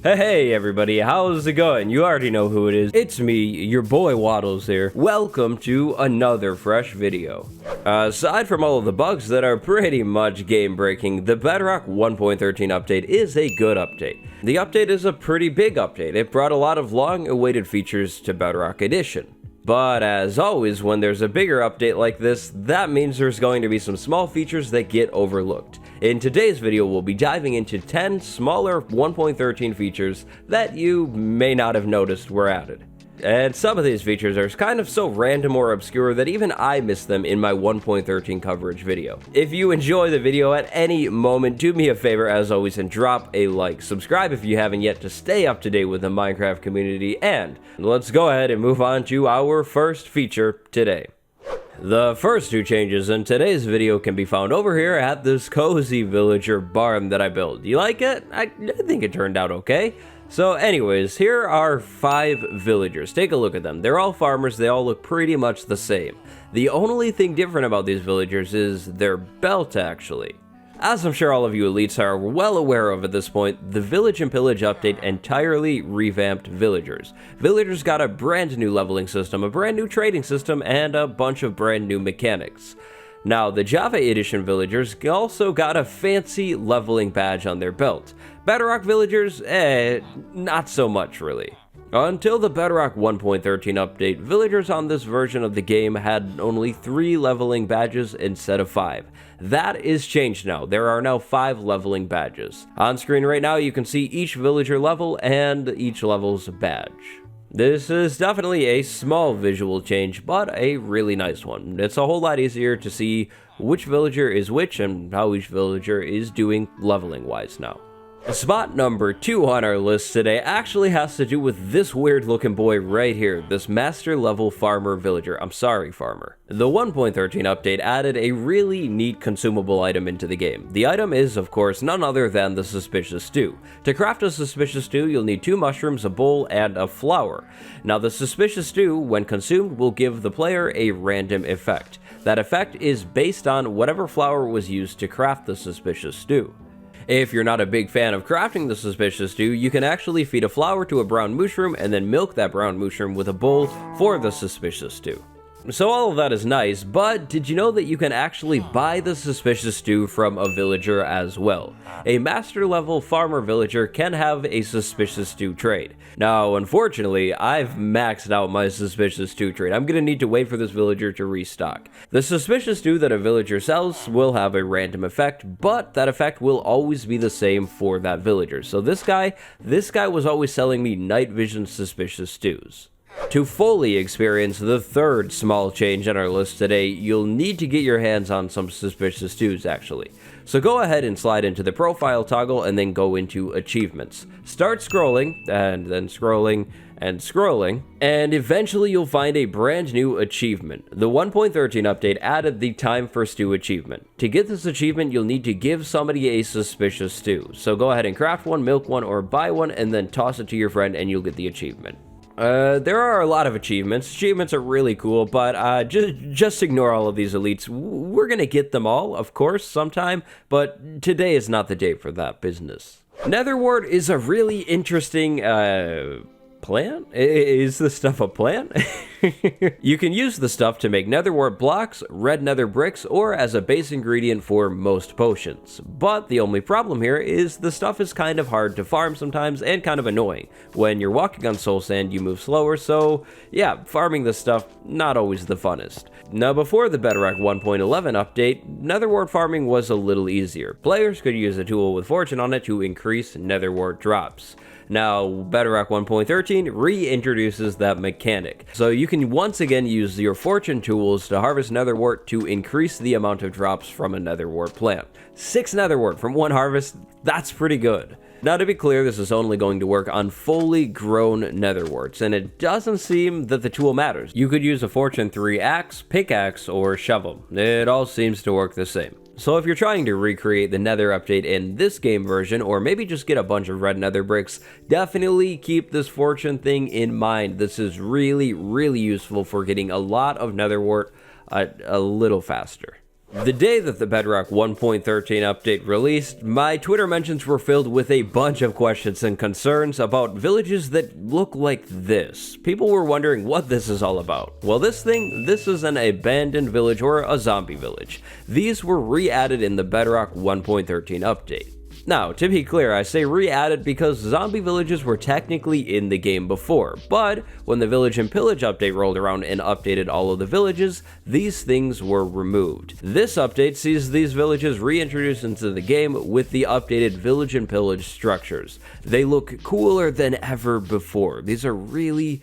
Hey everybody, how's it going? You already know who it is. It's me, your boy Waddles here. Welcome to another fresh video. Aside from all of the bugs that are pretty much game breaking, the Bedrock 1.13 update is a good update. The update is a pretty big update. It brought a lot of long awaited features to Bedrock Edition. But as always, when there's a bigger update like this, that means there's going to be some small features that get overlooked. In today's video, we'll be diving into 10 smaller 1.13 features that you may not have noticed were added. And some of these features are kind of so random or obscure that even I missed them in my 1.13 coverage video. If you enjoy the video at any moment, do me a favor as always and drop a like. Subscribe if you haven't yet to stay up to date with the Minecraft community, and let's go ahead and move on to our first feature today. The first two changes in today's video can be found over here at this cozy villager barn that I built. You like it? I think it turned out okay. So anyways, here are 5 villagers. Take a look at them. They're all farmers. They all look pretty much the same. The only thing different about these villagers is their belt, actually. As I'm sure all of you elites are well aware of at this point, the Village and Pillage update entirely revamped villagers. Villagers got a brand new leveling system, a brand new trading system, and a bunch of brand new mechanics. Now, the Java Edition villagers also got a fancy leveling badge on their belt. Bedrock villagers, not so much really. Until the Bedrock 1.13 update, villagers on this version of the game had only 3 leveling badges instead of 5. That is changed now. There are now 5 leveling badges. On screen right now, you can see each villager level and each level's badge. This is definitely a small visual change, but a really nice one. It's a whole lot easier to see which villager is which and how each villager is doing leveling wise now. Spot number 2 on our list today actually has to do with this weird looking boy right here, this master level farmer villager. I'm sorry, farmer. The 1.13 update added a really neat consumable item into the game. The item is, of course, none other than the suspicious stew. To craft a suspicious stew, you'll need 2 mushrooms, a bowl, and a flour. Now, the suspicious stew, when consumed, will give the player a random effect. That effect is based on whatever flour was used to craft the suspicious stew. If you're not a big fan of crafting the suspicious stew, you can actually feed a flower to a brown mushroom and then milk that brown mushroom with a bowl for the suspicious stew. So all of that is nice, but did you know that you can actually buy the suspicious stew from a villager as well? A master level farmer villager can have a suspicious stew trade. Now, unfortunately, I've maxed out my suspicious stew trade. I'm gonna need to wait for this villager to restock. The suspicious stew that a villager sells will have a random effect, but that effect will always be the same for that villager. So this guy was always selling me night vision suspicious stews. To fully experience the third small change on our list today, you'll need to get your hands on some suspicious stews actually. So go ahead and slide into the profile toggle and then go into achievements. Start scrolling, and then scrolling, and scrolling, and eventually you'll find a brand new achievement. The 1.13 update added the time for stew achievement. To get this achievement, you'll need to give somebody a suspicious stew. So go ahead and craft one, milk one, or buy one, and then toss it to your friend and you'll get the achievement. There are a lot of achievements. Achievements are really cool, but just ignore all of these elites. We're gonna get them all, of course, sometime, but today is not the day for that business. Netherwort is a really interesting, plant? Is this stuff a plant? You can use the stuff to make netherwort blocks, red nether bricks, or as a base ingredient for most potions. But the only problem here is the stuff is kind of hard to farm sometimes and kind of annoying. When you're walking on soul sand, you move slower, so yeah, farming this stuff, not always the funnest. Now, before the Bedrock 1.11 update, netherwort farming was a little easier. Players could use a tool with fortune on it to increase netherwort drops. Now, Bedrock 1.13 reintroduces that mechanic. So you can once again use your fortune tools to harvest netherwort to increase the amount of drops from a netherwort plant. 6 netherwort from 1 harvest, that's pretty good. Now, to be clear, this is only going to work on fully grown netherworts, and it doesn't seem that the tool matters. You could use a Fortune 3 axe, pickaxe, or shovel. It all seems to work the same. So if you're trying to recreate the nether update in this game version, or maybe just get a bunch of red nether bricks, definitely keep this fortune thing in mind. This is really, really useful for getting a lot of netherwort a little faster. The day that the Bedrock 1.13 update released, my Twitter mentions were filled with a bunch of questions and concerns about villages that look like this. People were wondering what this is all about. Well, this is an abandoned village or a zombie village. These were re-added in the Bedrock 1.13 update. Now, to be clear, I say re-added because zombie villages were technically in the game before, but when the Village and Pillage update rolled around and updated all of the villages, these things were removed. This update sees these villages reintroduced into the game with the updated Village and Pillage structures. They look cooler than ever before. These are really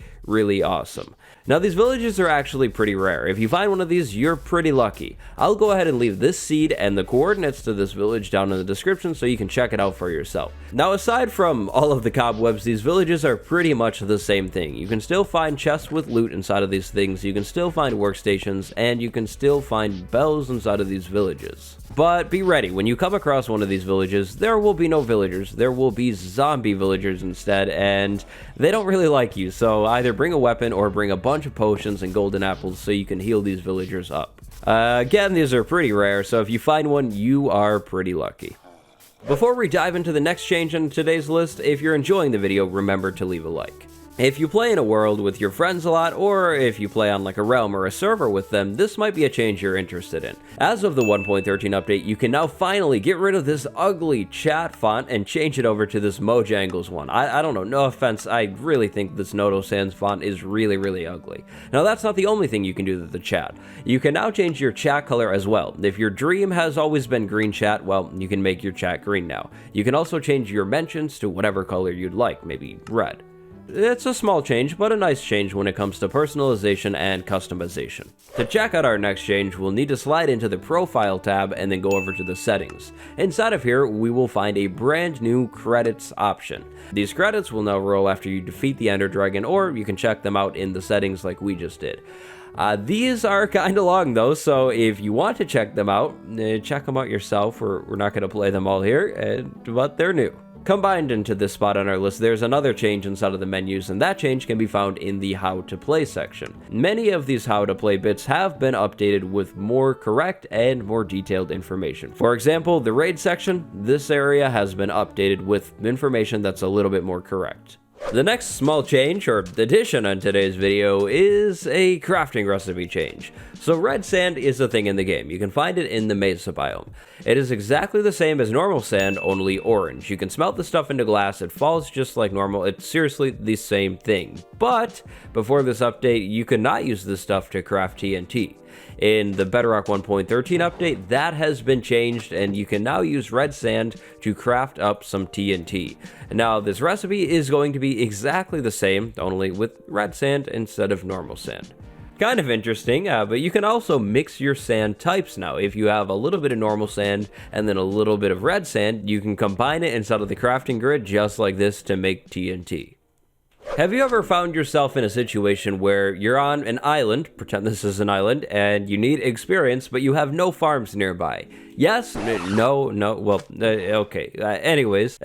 awesome. Now, these villages are actually pretty rare. If you find one of these, you're pretty lucky. I'll go ahead and leave this seed and the coordinates to this village down in the description so you can check it out for yourself. Now, aside from all of the cobwebs, these villages are pretty much the same thing. You can still find chests with loot inside of these things, you can still find workstations, and you can still find bells inside of these villages. But be ready, when you come across one of these villages, there will be no villagers, there will be zombie villagers instead, and they don't really like you, so either bring a weapon or bring a bunch of potions and golden apples so you can heal these villagers up. Again, these are pretty rare, so if you find one, you are pretty lucky. Before we dive into the next change on today's list, if you're enjoying the video, remember to leave a like. If you play in a world with your friends a lot, or if you play on like a realm or a server with them, this might be a change you're interested in. As of the 1.13 update, you can now finally get rid of this ugly chat font and change it over to this Mojangles one. I don't know, no offense, I really think this Noto Sans font is really ugly. Now that's not the only thing you can do to the chat. You can now change your chat color as well. If your dream has always been green chat, well, you can make your chat green now. You can also change your mentions to whatever color you'd like, maybe red. It's a small change, but a nice change when it comes to personalization and customization. To check out our next change, we'll need to slide into the Profile tab and then go over to the Settings. Inside of here, we will find a brand new Credits option. These credits will now roll after you defeat the Ender Dragon, or you can check them out in the settings like we just did. These are kinda long though, so if you want to check them out yourself. We're not gonna play them all here, but they're new. Combined into this spot on our list, there's another change inside of the menus, and that change can be found in the How to Play section. Many of these How to Play bits have been updated with more correct and more detailed information. For example, the Raid section, this area has been updated with information that's a little bit more correct. The next small change, or addition on today's video, is a crafting recipe change. So red sand is a thing in the game. You can find it in the Mesa biome. It is exactly the same as normal sand, only orange. You can smelt the stuff into glass, it falls just like normal, it's seriously the same thing. But, before this update, you could not use this stuff to craft TNT. In the Bedrock 1.13 update, that has been changed, and you can now use red sand to craft up some TNT. Now, this recipe is going to be exactly the same, only with red sand instead of normal sand. Kind of interesting, but you can also mix your sand types now. If you have a little bit of normal sand and then a little bit of red sand, you can combine it inside of the crafting grid just like this to make TNT. Have you ever found yourself in a situation where you're on an island, pretend this is an island, and you need experience, but you have no farms nearby? Yes? No, well, okay. Anyways,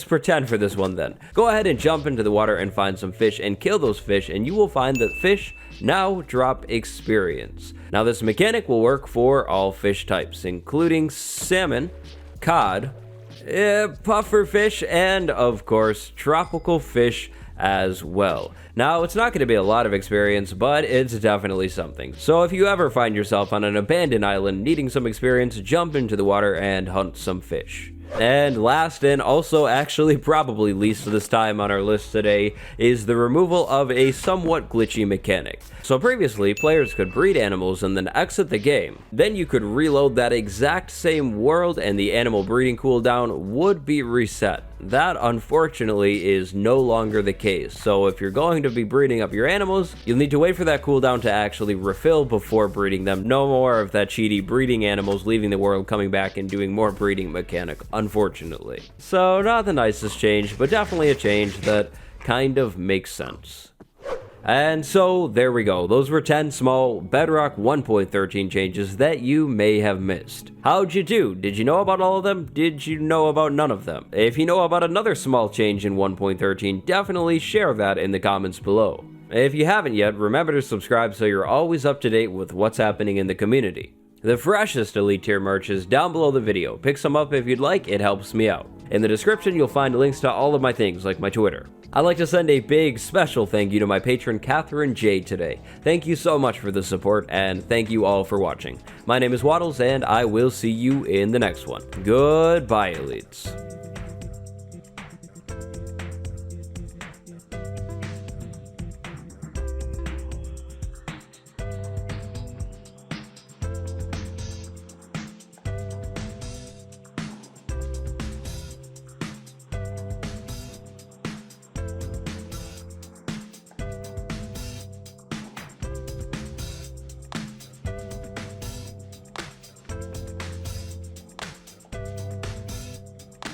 pretend for this one then. Go ahead and jump into the water and find some fish and kill those fish, and you will find that fish now drop experience. Now this mechanic will work for all fish types, including salmon, cod, puffer fish, and of course, tropical fish as well. Now, it's not going to be a lot of experience, but it's definitely something. So if you ever find yourself on an abandoned island needing some experience, jump into the water and hunt some fish. And last, and also actually probably least this time on our list today, is the removal of a somewhat glitchy mechanic. So previously, players could breed animals and then exit the game. Then you could reload that exact same world and the animal breeding cooldown would be reset. That, unfortunately, is no longer the case. So if you're going to be breeding up your animals, you'll need to wait for that cooldown to actually refill before breeding them. No more of that cheaty breeding animals leaving the world, coming back and doing more breeding mechanic, unfortunately. So not the nicest change, but definitely a change that kind of makes sense. And so, there we go. Those were 10 small Bedrock 1.13 changes that you may have missed. How'd you do? Did you know about all of them? Did you know about none of them? If you know about another small change in 1.13, definitely share that in the comments below. If you haven't yet, remember to subscribe so you're always up to date with what's happening in the community. The freshest elite tier merch is down below the video. Pick some up if you'd like, it helps me out. In the description, you'll find links to all of my things, like my Twitter. I'd like to send a big special thank you to my patron Catherine J today. Thank you so much for the support, and thank you all for watching. My name is Waddles, and I will see you in the next one. Goodbye, elites.